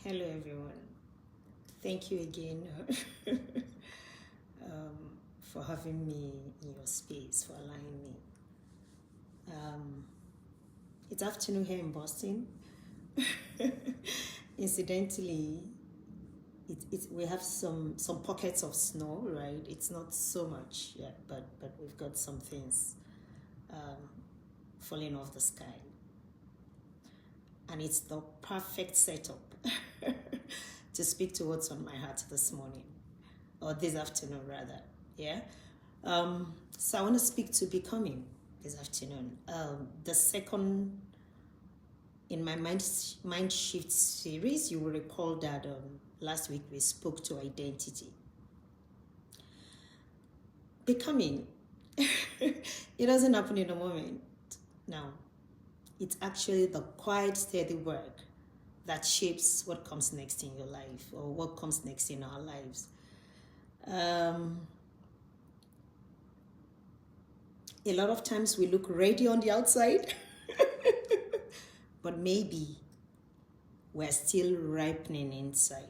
Hello, everyone. Thank you again for having me in your space, for allowing me. It's afternoon here in Boston. Incidentally, we have some pockets of snow, right? It's not so much yet, but we've got some things falling off the sky. And it's the perfect setup to speak to what's on my heart this morning, or this afternoon rather. Yeah. So I want to speak to becoming this afternoon. The second in my mind shift series, you will recall that last week we spoke to identity. Becoming, it doesn't happen in a moment. No, it's actually the quiet, steady work that shapes what comes next in your life, or what comes next in our lives. A lot of times we look ready on the outside, but maybe we're still ripening inside.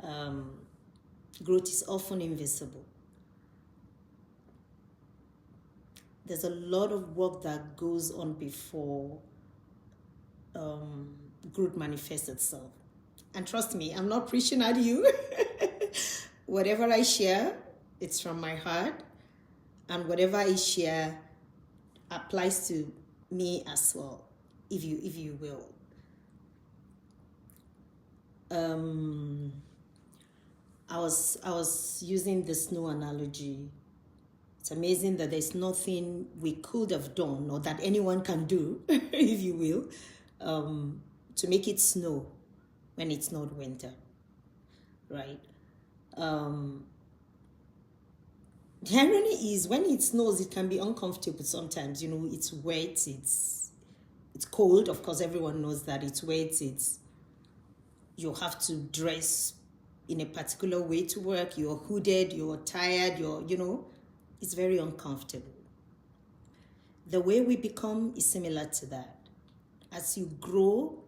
Growth is often invisible. There's a lot of work that goes on before growth manifests itself. And trust me, I'm not preaching at you. Whatever I share, it's from my heart. And whatever I share applies to me as well, if you will. I was using the snow analogy. It's amazing that there's nothing we could have done or that anyone can do, if you will, to make it snow when it's not winter, right? The irony is when it snows, it can be uncomfortable sometimes. You know, it's wet, it's cold. Of course, everyone knows that it's wet. You have to dress in a particular way to work. You're hooded, you're tired, it's very uncomfortable. The way we become is similar to that. As you grow,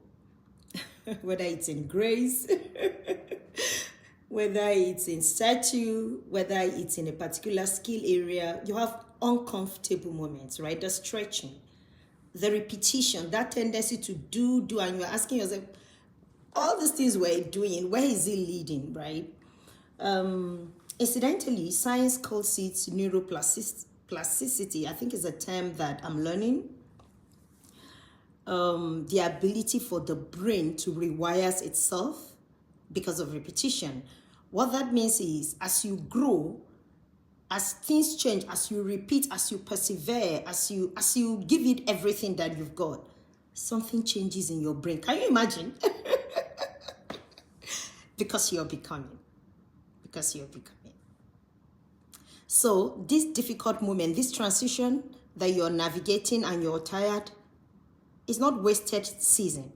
whether it's in grace, whether it's in stature, whether it's in a particular skill area, you have uncomfortable moments, right? The stretching, the repetition, that tendency to do, and you're asking yourself, all these things we're doing, where is it leading, right? Incidentally, science calls it neuroplasticity. I think it's a term that I'm learning. The ability for the brain to rewire itself because of repetition. What that means is, as you grow, as things change, as you repeat, as you persevere, as you give it everything that you've got, something changes in your brain. Can you imagine? Because you're becoming. So this difficult moment, this transition that you're navigating and you're tired, is not wasted season.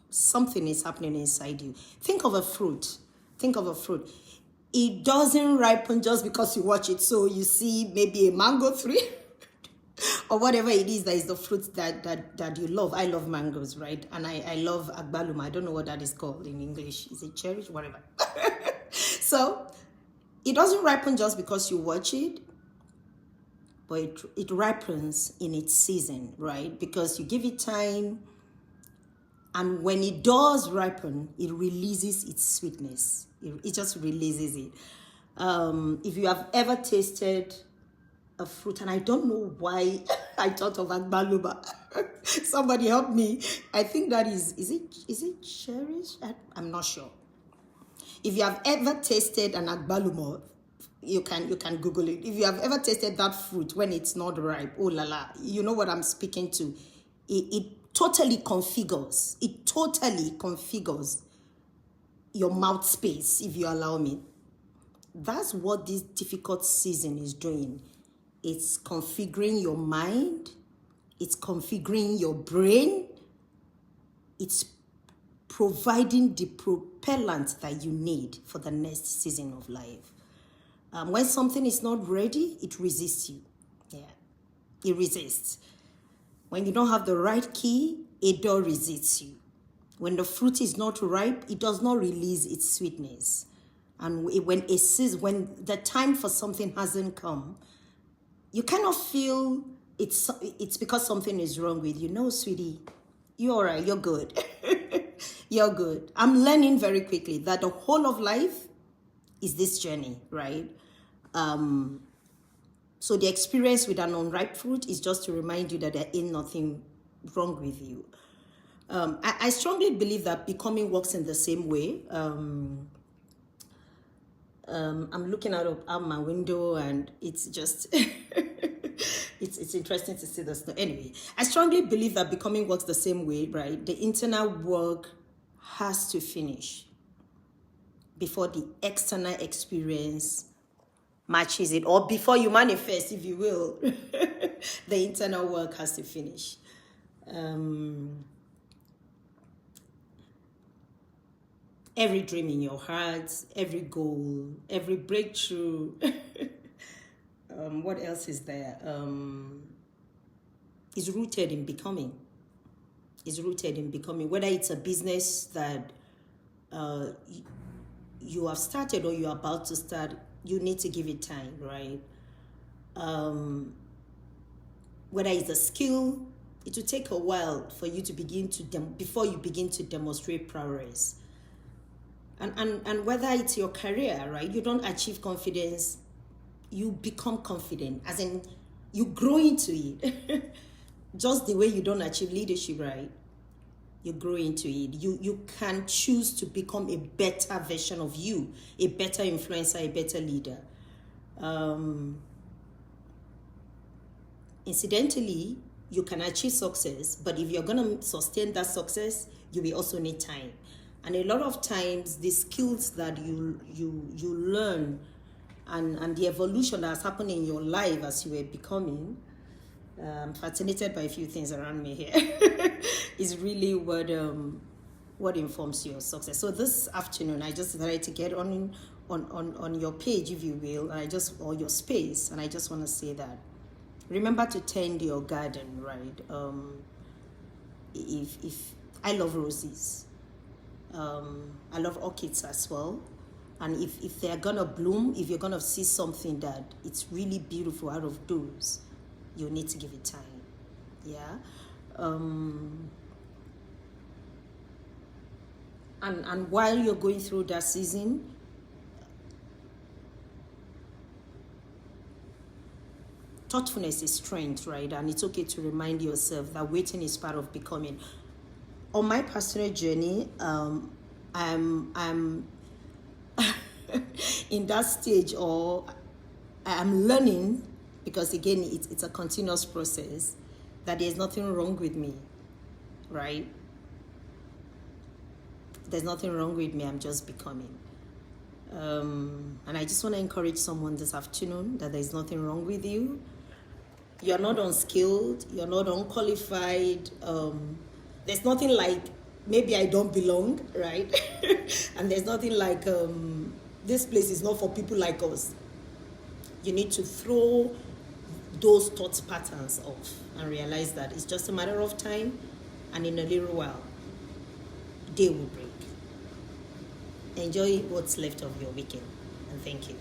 Something is happening inside you. Think of a fruit. It doesn't ripen just because you watch it. So you see maybe a mango tree or whatever it is that is the fruit that you love. I love mangoes, right? And I love agbaluma. I don't know what that is called in English. Is it cherry? Whatever. So it doesn't ripen just because you watch it, but it ripens in its season, right? Because you give it time, and when it does ripen, it releases its sweetness. It just releases it. If you have ever tasted a fruit, and I don't know why I thought of agbaluma. Somebody help me. I think that is it cherries? I'm not sure. If you have ever tasted an agbaluma, you can Google it. If you have ever tasted that fruit when it's not ripe, oh la la, you know what I'm speaking to. It totally configures your mouth space, if you allow me. That's what this difficult season is doing. It's configuring your mind. It's configuring your brain. It's providing the propellant that you need for the next season of life. When something is not ready, it resists you. Yeah, it resists. When you don't have the right key, a door resists you. When the fruit is not ripe, it does not release its sweetness. And when the time for something hasn't come, you kind of feel it's because something is wrong with you. No, sweetie, you're all right. You're good. You're good. I'm learning very quickly that the whole of life is this journey, right? So the experience with an unripe fruit is just to remind you that there ain't nothing wrong with you. I strongly believe that becoming works in the same way. I'm looking out my window and it's just it's interesting to see the snow. Anyway, I strongly believe that becoming works the same way, right? The internal work has to finish before the external experience matches it, or before you manifest, if you will. The internal work has to finish. Every dream in your heart, every goal, every breakthrough. What else is there? Is rooted in becoming. Is rooted in becoming. Whether it's a business that you have started or you're about to start, you need to give it time, right? Whether it's a skill, it will take a while for you to begin to before you begin to demonstrate progress. And whether it's your career, right? You don't achieve confidence, you become confident, as in you grow into it. Just the way you don't achieve leadership, right? You grow into it. You can choose to become a better version of you, a better influencer, a better leader. Incidentally, you can achieve success, but if you're going to sustain that success, you will also need time. And a lot of times, the skills that you learn and the evolution that's happened in your life as you were becoming, I'm fascinated by a few things around me here, is really what informs your success. So this afternoon, I just decided to get on your page, if you will, or your space, and I just want to say that remember to tend your garden, right? If I love roses. I love orchids as well. And if they're gonna bloom, if you're gonna see something that it's really beautiful out of those, you need to give it time. Yeah. And while you're going through that season, thoughtfulness is strength, right? And it's okay to remind yourself that waiting is part of becoming. On my personal journey, I'm in that stage, or I'm learning, because again, it's a continuous process, that there's nothing wrong with me, right? There's nothing wrong with me. I'm just becoming. And I just want to encourage someone this afternoon that there's nothing wrong with you. You're not unskilled. You're not unqualified. There's nothing like, maybe I don't belong, right? And there's nothing like, this place is not for people like us. You need to throw those thought patterns off and realize that it's just a matter of time, and in a little while, day will break. Enjoy what's left of your weekend, and thank you.